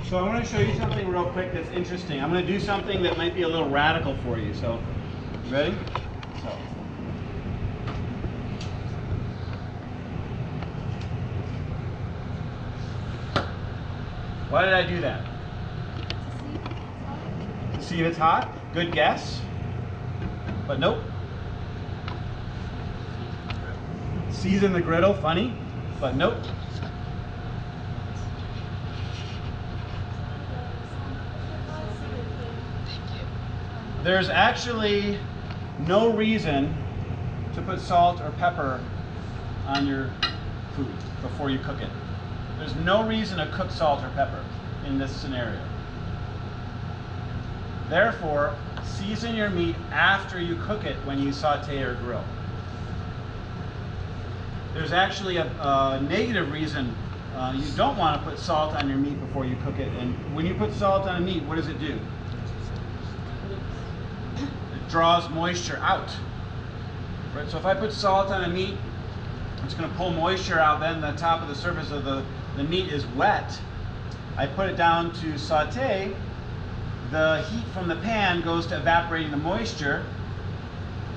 So I want to show you something real quick that's interesting. I'm going to do something that might be a little radical for you. So, you ready? So. Why did I do that? To see if it's hot. Good guess. But nope. Season the griddle, funny, but nope. There's actually no reason to put salt or pepper on your food before you cook it. There's no reason to cook salt or pepper in this scenario. Therefore, season your meat after you cook it when you saute or grill. There's actually a negative reason you don't want to put salt on your meat before you cook it. And when you put salt on a meat, what does it do? It draws moisture out. Right? So if I put salt on a meat, it's going to pull moisture out. Then the top of the surface of the meat is wet. I put it down to saute. The heat from the pan goes to evaporating the moisture,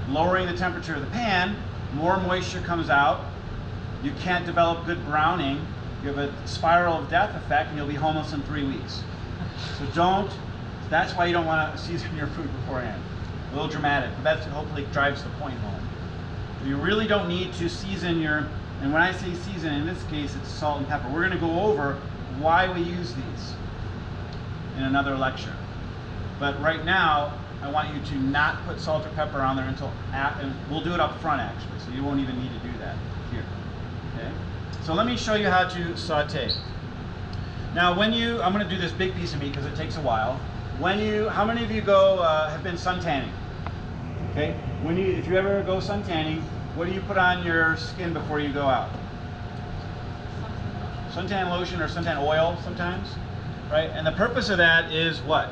lowering the temperature of the pan. More moisture comes out. You can't develop good browning. You have a spiral of death effect, and you'll be homeless in 3 weeks. So don't. That's why you don't want to season your food beforehand. A little dramatic, but that hopefully drives the point home. You really don't need to season your. And when I say season, in this case, it's salt and pepper. We're going to go over why we use these in another lecture. But right now, I want you to not put salt or pepper on there until after, and we'll do it up front actually, so you won't even need to do that here. Okay? So let me show you how to saute. Now when you, I'm going to do this big piece of meat because it takes a while. When you, how many of you have been sun tanning? Okay? If you ever go sun tanning, what do you put on your skin before you go out? Suntan lotion or suntan oil sometimes, right? And the purpose of that is what?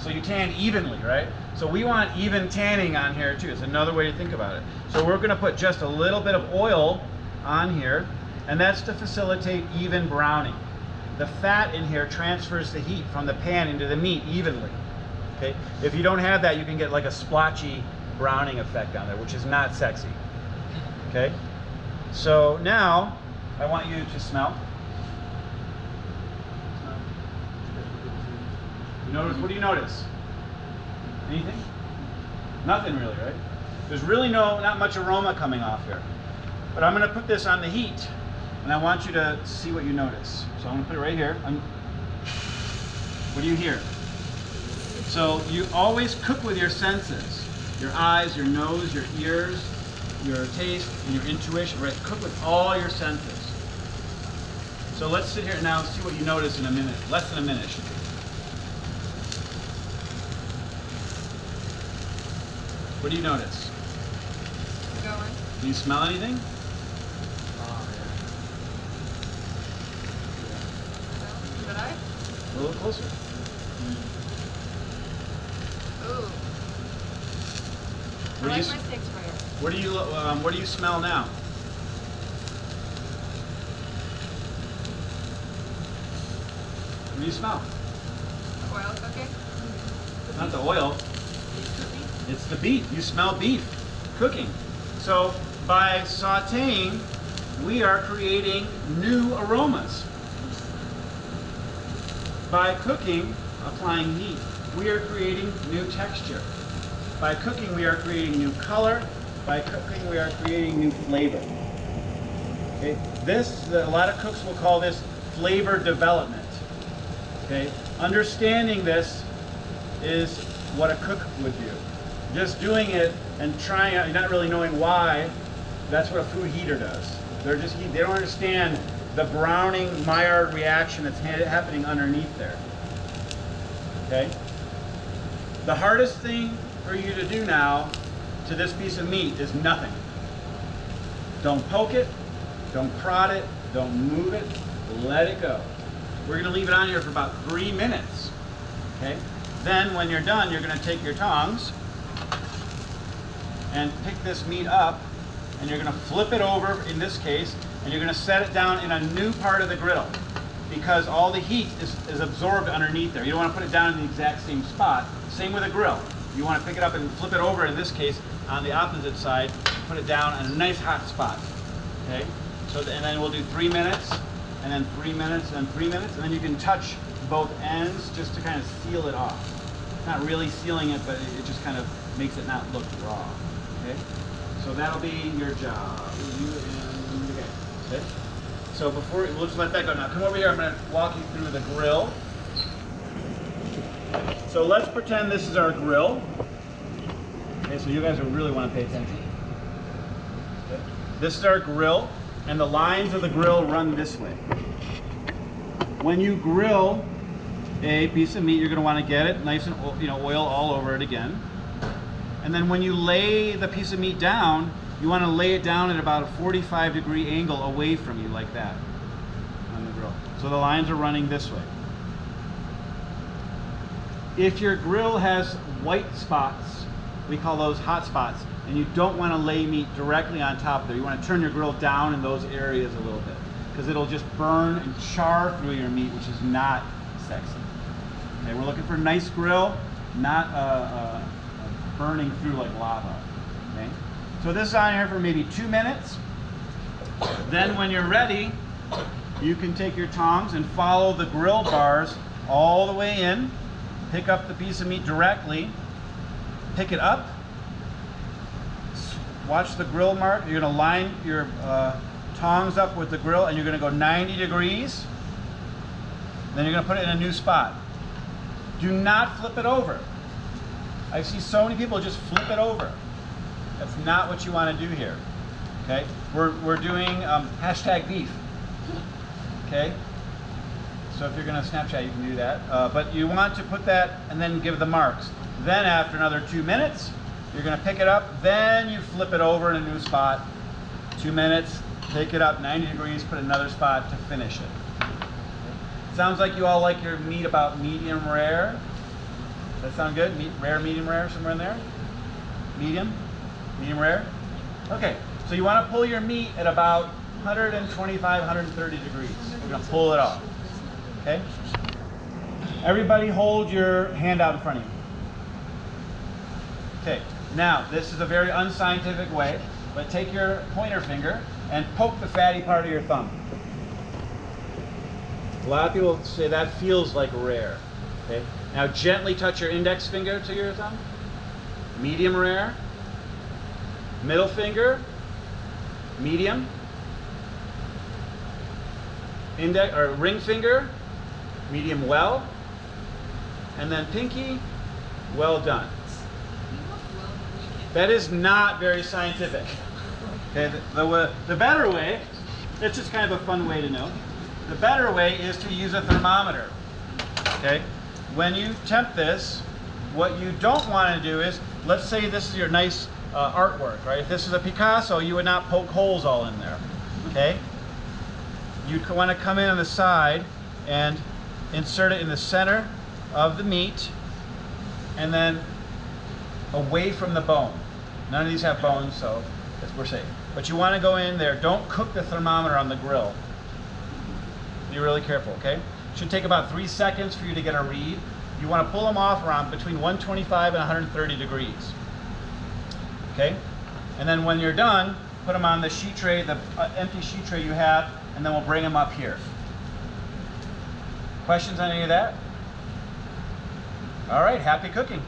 So you tan evenly, right? So we want even tanning on here too. It's another way to think about it. So we're going to put just a little bit of oil on here, and that's to facilitate even browning. The fat in here transfers the heat from the pan into the meat evenly. Okay? If you don't have that, you can get like a splotchy browning effect on there, which is not sexy. Okay? So now I want you to smell. You notice, what do you notice? Anything? Nothing really, right? There's really not much aroma coming off here. But I'm going to put this on the heat, and I want you to see what you notice. So I'm going to put it right here. What do you hear? So you always cook with your senses. Your eyes, your nose, your ears, your taste, and your intuition, right? Cook with all your senses. So let's sit here now and see what you notice in a minute. Less than a minute should be. What do you notice? Going. Do you smell anything? Did I? A little closer. Ooh. I like my steaks rare. What do you smell now? What do you smell? The oil cooking? Not the oil. It's the beef. You smell beef cooking. So by sauteing, we are creating new aromas. By cooking, applying heat, we are creating new texture. By cooking, we are creating new color. By cooking, we are creating new flavor. Okay? A lot of cooks will call this flavor development. Okay? Understanding this is what a cook would do. Just doing it and trying out, not really knowing why, that's what a food heater does. They don't understand the browning Maillard reaction that's happening underneath there. Okay? The hardest thing for you to do now to this piece of meat is nothing. Don't poke it, don't prod it, don't move it, let it go. We're going to leave it on here for about 3 minutes. Okay? Then when you're done, you're going to take your tongs and pick this meat up, and you're going to flip it over, in this case, and you're going to set it down in a new part of the griddle because all the heat is absorbed underneath there. You don't want to put it down in the exact same spot. Same with a grill. You want to pick it up and flip it over, in this case, on the opposite side, put it down in a nice hot spot. Okay? So, and then we'll do 3 minutes, and then 3 minutes, and then 3 minutes, and then you can touch both ends just to kind of seal it off. Not really sealing it, but it just kind of makes it not look raw. Okay? So that'll be your job. You and the guy. Okay? So before, we'll just let that go. Now come over here, I'm going to walk you through the grill. So let's pretend this is our grill. Okay, so you guys will really want to pay attention. Okay. This is our grill, and the lines of the grill run this way. When you grill a piece of meat, you're going to want to get it nice and oil all over it again. And then when you lay the piece of meat down, you want to lay it down at about a 45-degree angle away from you, like that, on the grill. So the lines are running this way. If your grill has white spots, we call those hot spots, and you don't want to lay meat directly on top of there. You want to turn your grill down in those areas a little bit, because it'll just burn and char through your meat, which is not sexy. Okay, we're looking for a nice grill, not burning through like lava. Okay, so this is on here for maybe 2 minutes. Then when you're ready, you can take your tongs and follow the grill bars all the way in. Pick up the piece of meat directly, pick it up, watch the grill mark. You're going to line your tongs up with the grill, and you're going to go 90 degrees. Then you're going to put it in a new spot. Do not flip it over. I see so many people just flip it over. That's not what you want to do here. Okay, we're doing hashtag beef. Okay. So if you're going to Snapchat, you can do that. But you want to put that and then give the marks. Then after another 2 minutes, you're going to pick it up. Then you flip it over in a new spot. 2 minutes, take it up 90 degrees, put another spot to finish it. Okay. Sounds like you all like your meat about medium rare. Does that sound good? Rare, medium rare, somewhere in there? Medium? Medium rare? Okay, so you want to pull your meat at about 125, 130 degrees. We're going to pull it off. Okay? Everybody hold your hand out in front of you. Okay, now this is a very unscientific way, but take your pointer finger and poke the fatty part of your thumb. A lot of people say that feels like rare. Okay? Now gently touch your index finger to your thumb. Medium rare. Middle finger. Medium. Index or ring finger. Medium well, and then pinky, well done. That is not very scientific. Okay, the better way, it's just kind of a fun way to know. The better way is to use a thermometer. Okay, when you temp this, what you don't want to do is, let's say this is your nice artwork, right? If this is a Picasso, you would not poke holes all in there. Okay, you want to come in on the side and insert it in the center of the meat, and then away from the bone. None of these have bones, so we're safe. But you want to go in there. Don't cook the thermometer on the grill. Be really careful, okay? It should take about 3 seconds for you to get a read. You want to pull them off around between 125 and 130 degrees. Okay? And then when you're done, put them on the sheet tray, the empty sheet tray you have, and then we'll bring them up here. Questions on any of that? All right, happy cooking.